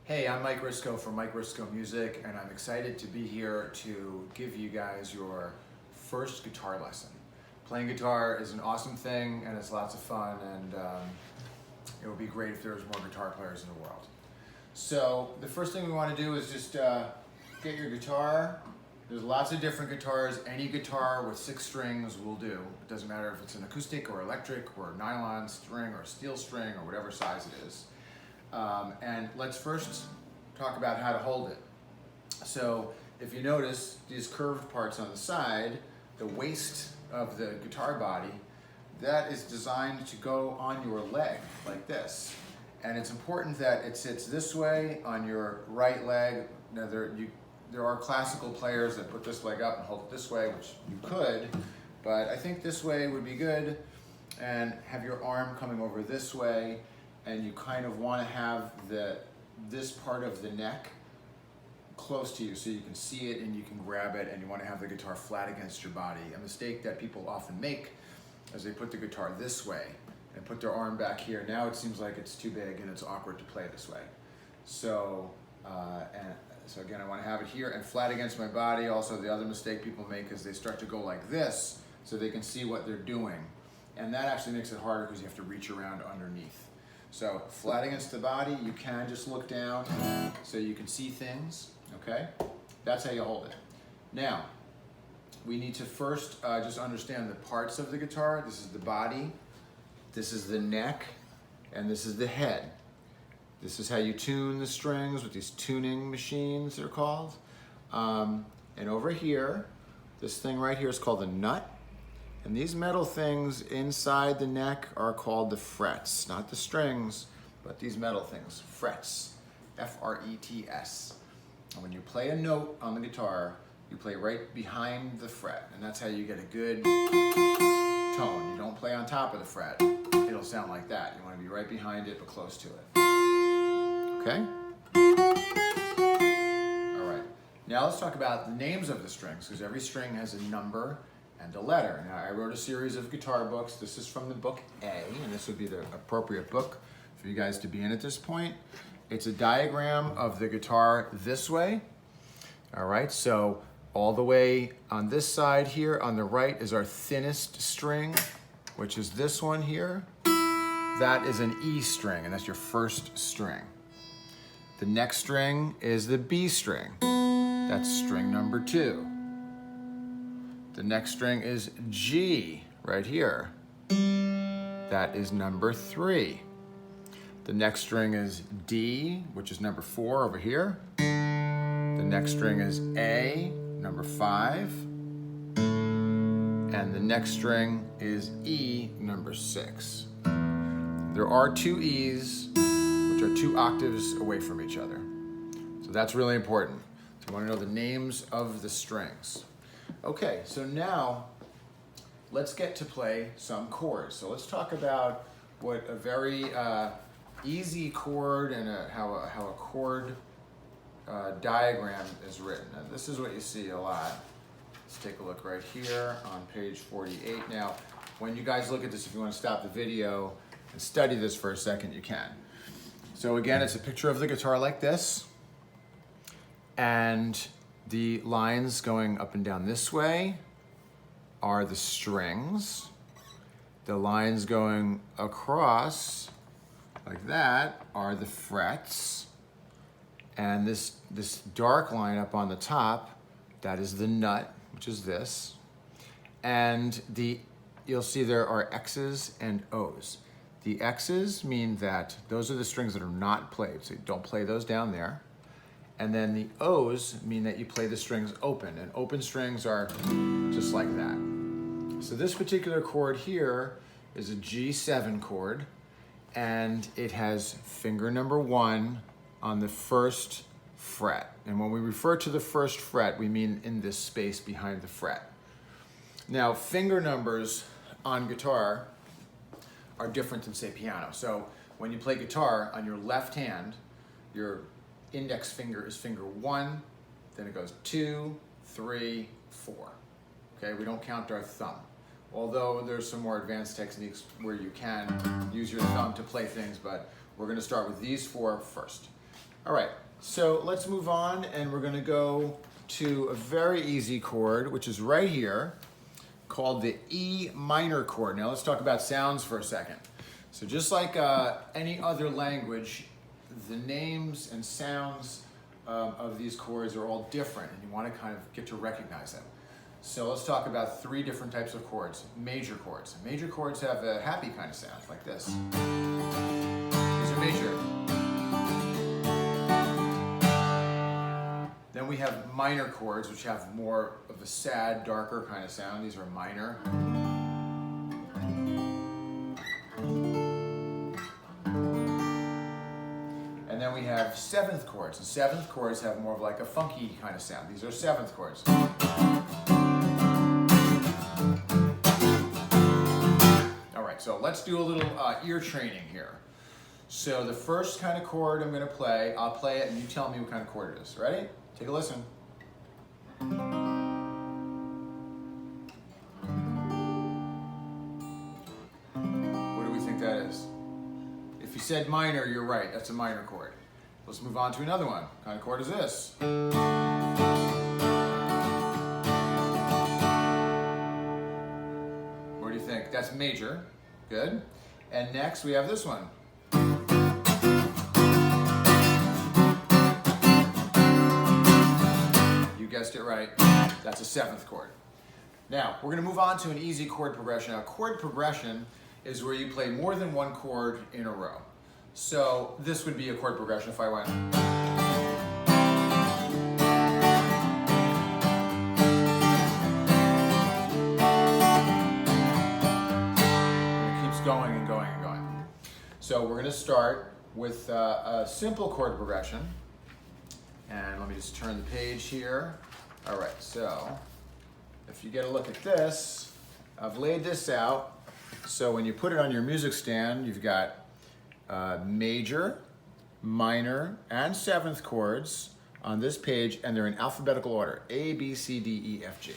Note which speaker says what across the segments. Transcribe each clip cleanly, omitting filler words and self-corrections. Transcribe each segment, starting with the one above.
Speaker 1: Hey, I'm Mike Risko from Mike Risko Music, and I'm excited to be here to give you guys your first guitar lesson. Playing guitar is an awesome thing, and it's lots of fun, and it would be great if there was more guitar players in the world. So the first thing we want to do is just get your guitar. There's lots of different guitars. Any guitar with 6 strings will do. It doesn't matter if it's an acoustic or electric or nylon string or steel string or whatever size it is. And let's first talk about how to hold it. So if you notice these curved parts on the side, the waist of the guitar body, that is designed to go on your leg like this. And it's important that it sits this way on your right leg. Now there are classical players that put this leg up and hold it this way, which you could, but I think this way would be good. And have your arm coming over this way, and you kind of want to have this part of the neck close to you so you can see it and you can grab it, and you want to have the guitar flat against your body. A mistake that people often make is they put the guitar this way and put their arm back here. Now it seems like it's too big and it's awkward to play this way. So again, I want to have it here and flat against my body. Also, the other mistake people make is they start to go like this so they can see what they're doing. And that actually makes it harder because you have to reach around underneath. So flat against the body, you can just look down so you can see things, okay? That's how you hold it. Now, we need to first just understand the parts of the guitar. This is the body, this is the neck, and this is the head. This is how you tune the strings with these tuning machines, they're called. And over here, this thing right here is called the nut. And these metal things inside the neck are called the frets, not the strings, but these metal things, frets, F-R-E-T-S. And when you play a note on the guitar, you play right behind the fret, and that's how you get a good tone. You don't play on top of the fret. It'll sound like that. You want to be right behind it, but close to it. Okay? All right. Now let's talk about the names of the strings, because every string has a number and a letter. Now, I wrote a series of guitar books. This is from the book A, and this would be the appropriate book for you guys to be in at this point. It's a diagram of the guitar this way. All right, so all the way on this side here on the right is our thinnest string, which is this one here. That is an E string, and that's your first string. The next string is the B string. That's string number 2. The next string is G, right here. That is number 3. The next string is D, which is number 4 over here. The next string is A, number 5. And the next string is E, number 6. There are 2 E's, which are 2 octaves away from each other. So that's really important. So you want to know the names of the strings. Okay, so now let's get to play some chords. So let's talk about what a very easy chord and how a chord diagram is written. And this is what you see a lot. Let's take a look right here on page 48. Now, when you guys look at this, if you want to stop the video and study this for a second, you can. So again, it's a picture of the guitar like this, and the lines going up and down this way are the strings. The lines going across like that are the frets. And this dark line up on the top, that is the nut, which is this. And you'll see there are X's and O's. The X's mean that those are the strings that are not played, so you don't play those down there. And then the O's mean that you play the strings open, and open strings are just like that. So this particular chord here is a G7 chord, and it has finger number 1 on the first fret. And when we refer to the first fret, we mean in this space behind the fret. Now, finger numbers on guitar are different than, say, piano. So when you play guitar on your left hand, your index finger is finger 1, then it goes 2, 3, 4. Okay, we don't count our thumb. Although there's some more advanced techniques where you can use your thumb to play things, but we're going to start with these 4 first. All right, so let's move on, and we're gonna go to a very easy chord, which is right here, called the E minor chord. Now let's talk about sounds for a second. So just like any other language, the names and sounds of these chords are all different, and you want to kind of get to recognize them. So let's talk about 3 different types of chords. Major chords. Major chords have a happy kind of sound, like this. These are major. Then we have minor chords, which have more of a sad, darker kind of sound. These are minor. And then we have 7th chords. And 7th chords have more of like a funky kind of sound. These are 7th chords. All right, so let's do a little ear training here. So the first kind of chord I'm going to play, I'll play it and you tell me what kind of chord it is. Ready? Take a listen. What do we think that is? If you said minor, you're right. That's a minor chord. Let's move on to another one. What kind of chord is this? What do you think? That's major. Good. And next we have this one. Guessed it right. That's a 7th chord. Now, we're going to move on to an easy chord progression. Now, chord progression is where you play more than one chord in a row. So this would be a chord progression if I went. And it keeps going and going and going. So we're going to start with a simple chord progression. And let me just turn the page here. All right, so if you get a look at this, I've laid this out. So when you put it on your music stand, you've got major, minor, and 7th chords on this page, and they're in alphabetical order, A, B, C, D, E, F, G.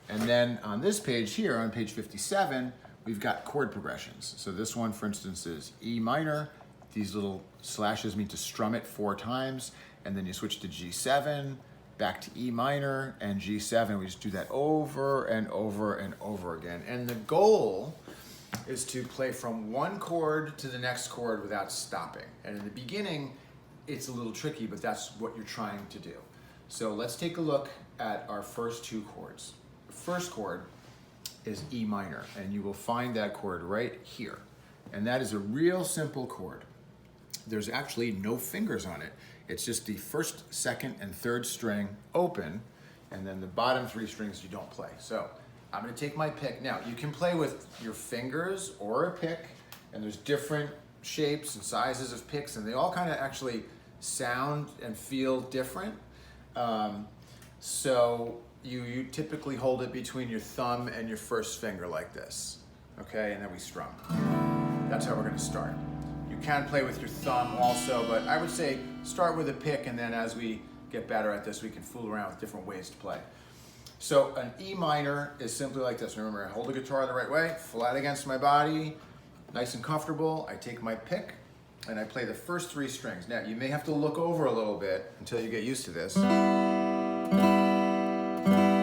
Speaker 1: And then on this page here, on page 57, we've got chord progressions. So this one, for instance, is E minor. These little slashes mean to strum it 4 times. And then you switch to G7, back to E minor, and G7. We just do that over and over and over again. And the goal is to play from one chord to the next chord without stopping. And in the beginning, it's a little tricky, but that's what you're trying to do. So let's take a look at our first 2 chords. The first chord is E minor, and you will find that chord right here. And that is a real simple chord. There's actually no fingers on it. It's just the 1st, 2nd, and 3rd string open, and then the bottom 3 strings you don't play. So I'm gonna take my pick. Now, you can play with your fingers or a pick, and there's different shapes and sizes of picks, and they all kind of actually sound and feel different. So you typically hold it between your thumb and your 1st finger like this, okay? And then we strum. That's how we're gonna start. You can play with your thumb also, but I would say start with a pick, and then as we get better at this, we can fool around with different ways to play. So an E minor is simply like this. Remember, I hold the guitar the right way, flat against my body, nice and comfortable. I take my pick, and I play the first 3 strings. Now, you may have to look over a little bit until you get used to this. And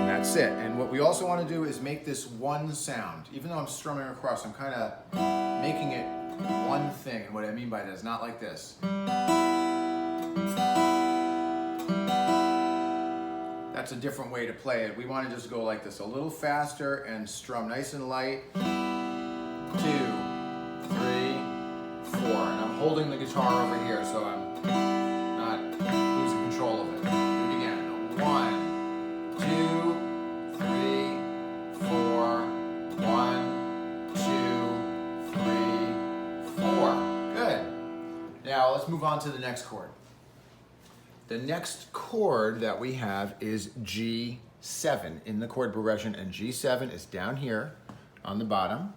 Speaker 1: that's it. And what we also want to do is make this one sound. Even though I'm strumming across, I'm kind of making it one thing. And what I mean by that is not like this. That's a different way to play it. We want to just go like this, a little faster and strum nice and light. 2, 3, 4. And I'm holding the guitar over here, so I'm not losing control of it. Do it again. 1, 2, 3, 4. 1, 2, 3, 4. Good. Now let's move on to the next chord. The next chord that we have is G7 in the chord progression, and G7 is down here on the bottom,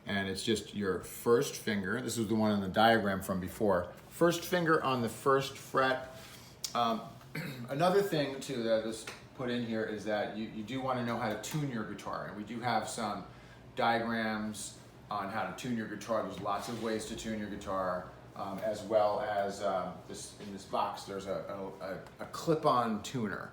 Speaker 1: and it's just your 1st finger. This is the one in the diagram from before. 1st finger on the 1st fret. Another thing too that I just put in here is that you do want to know how to tune your guitar, and we do have some diagrams on how to tune your guitar. There's lots of ways to tune your guitar. as well as in this box there's a clip-on tuner.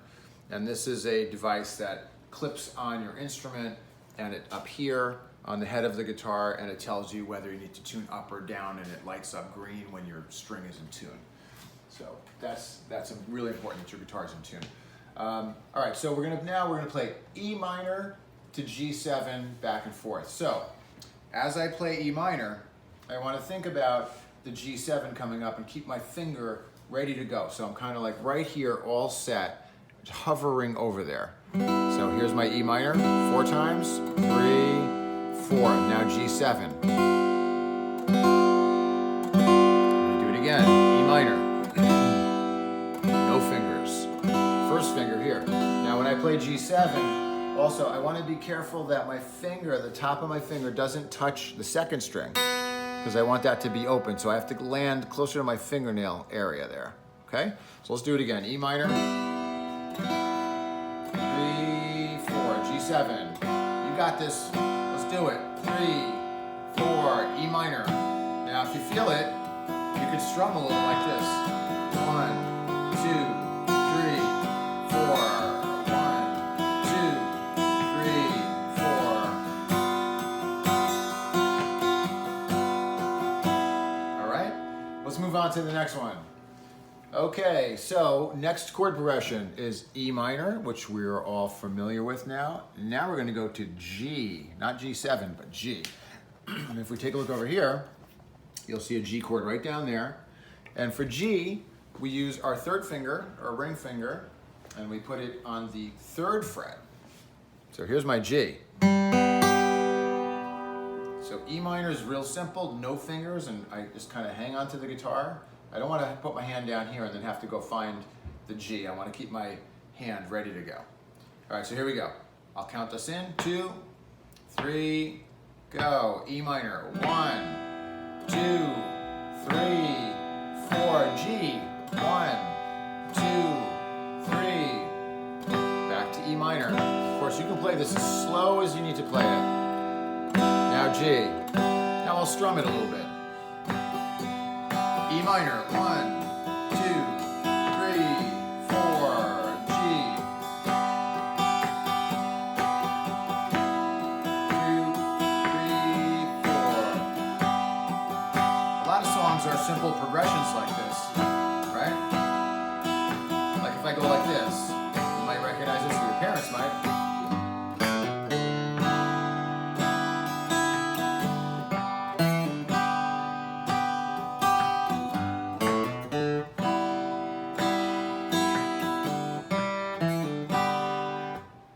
Speaker 1: And this is a device that clips on your instrument and it up here on the head of the guitar, and it tells you whether you need to tune up or down, and it lights up green when your string is in tune. So that's really important that your guitar is in tune. All right, so we're gonna play E minor to G7 back and forth. So as I play E minor, I want to think about the G7 coming up and keep my finger ready to go. So I'm kind of like right here, all set, hovering over there. So here's my E minor, 4 times, 3, 4. Now G7. I'm gonna do it again. E minor. No fingers. First finger here. Now when I play G7, also I want to be careful that my finger, the top of my finger, doesn't touch the second string, because I want that to be open. So I have to land closer to my fingernail area there. Okay? So let's do it again. E minor. 3, 4. G7. You got this. Let's do it. 3, 4. E minor. Now if you feel it, you can strum a little like this. 1, 2, 3, 4. 1, 2, 3, 4. All right. Let's move on to the next one. Okay, so next chord progression is E minor, which we're all familiar with now. Now we're going to go to G, not G7, but G. And if we take a look over here, you'll see a G chord right down there. And for G, we use our third finger, or ring finger, and we put it on the 3rd fret. So here's my G. So E minor is real simple, no fingers, and I just kind of hang onto the guitar. I don't want to put my hand down here and then have to go find the G. I want to keep my hand ready to go. All right, so here we go. I'll count us in. 2, 3, go. E minor. 1, 2, 3, 4. G. 1, 2, 3. Back to E minor. Of course, you can play this as slow as you need to play it. Now G. Now I'll strum it a little bit. E minor, 1, 2, 3, 4, G. 2, 3, 4. A lot of songs are simple progressions like this, right? Like if I go like this, you might recognize this, or your parents might.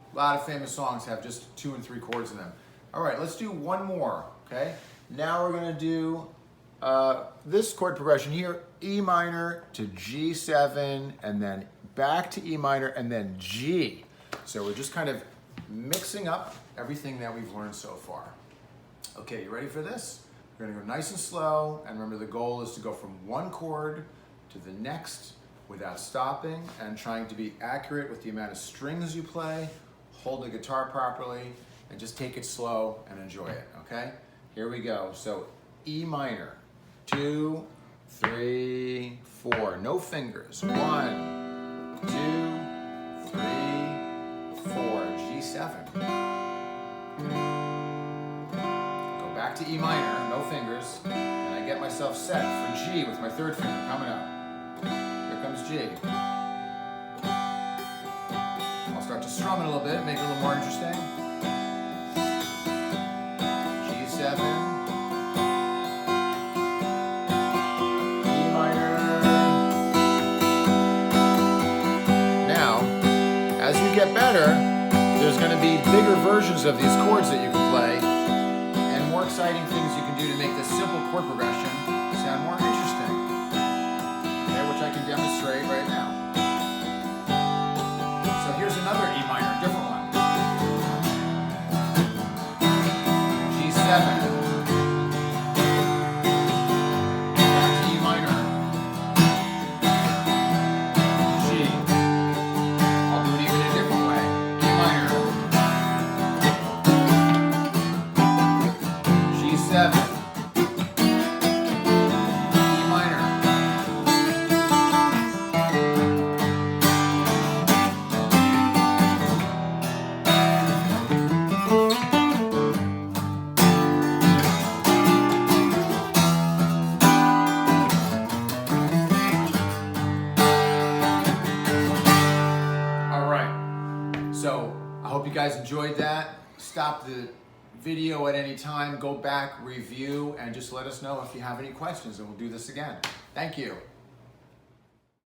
Speaker 1: A lot of famous songs have just 2 and 3 chords in them. All right, let's do one more, okay? Now we're gonna do this chord progression here, E minor to G7, and then back to E minor, and then G. So we're just kind of mixing up everything that we've learned so far. Okay, you ready for this? We're gonna go nice and slow, and remember the goal is to go from one chord to the next without stopping and trying to be accurate with the amount of strings you play, hold the guitar properly, and just take it slow and enjoy it, okay? Here we go. So E minor, 2, 3, 4. No fingers. 1, 2, 3, 4. G7. Go back to E minor, no fingers, and I get myself set for G with my 3rd finger coming up. Here comes G. Start to strum it a little bit, make it a little more interesting. G7. E minor. Now, as you get better, there's going to be bigger versions of these chords that you can play and more exciting things you can do to make this simple chord progression sound more interesting. Okay, which I can demonstrate right now. Here's another E minor, different one. G7. Back to E minor. G. I'll do it even a different way. E minor. G7. E minor. guys enjoyed that. Stop the video at any time, go back, review, and just let us know if you have any questions, and we'll do this again. Thank you.